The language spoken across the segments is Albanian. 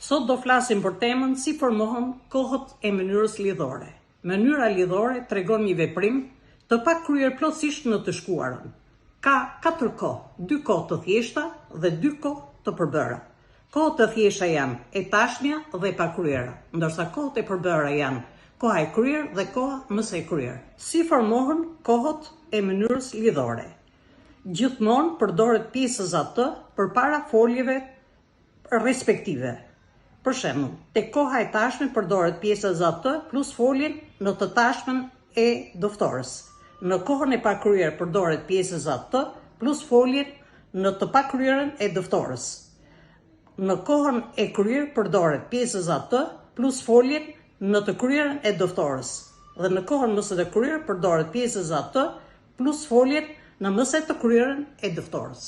Sot do flasim për temën si formohen kohët e mënyrës lidhore. Mënyra lidhore tregon një veprim të pakryer plotësisht në të shkuarën. Ka 4 kohë, 2 kohë të thjeshta dhe 2 kohë të përbëra. Kohët të thjeshta janë e tashnja dhe e pakryera, ndërsa kohët e përbëra janë koha e kryer dhe koha mëse e kryer. Si formohen kohët e mënyrës lidhore? Gjithmonë përdoret pjesës atë përpara foljeve respektive. Për shembull, tek koha e tashme përdoret pjesa atë plus foljen në të tashmen e dëftorës. Në kohën e pakryer përdoret pjesa atë plus foljen në të pakryerën e dëftorës. Në kohën e kryer përdoret pjesa atë plus foljen në të kryerën e dëftorës. Dhe në kohën mëse të kryer përdoret pjesa atë plus foljen në mëse të kryerën e dëftorës.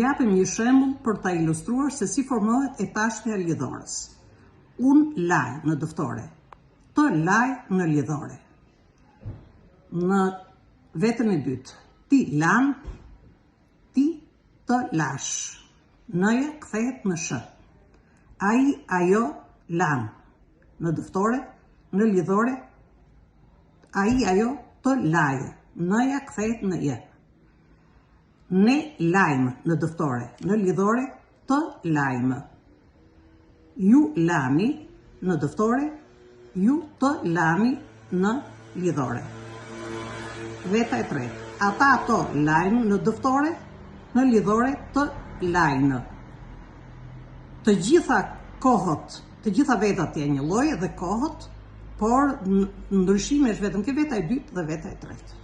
Japim një shembull për ta ilustruar se si formohet e tashtja e lidhores. Unë laj në dëftore, të laj në lidhore. Në vetën e dytë, ti lan, ti të lash. Nëja kthehet në sh. Ai, ajo, lan. Në dëftore, në lidhore, ai, ajo, të laje. Nëja kthehet në je. Ne lajmë në dëftore, në lidhore, të lajmë. Ju lani në dëftore, ju të lani në lidhore. Veta e tretë. Ata ato lajnë në dëftore, në lidhore të lajnë. Të gjitha kohët, të gjitha vetat janë një lloj dhe kohët, por ndryshimi është vetëm ke veta e dytë dhe veta e tretë.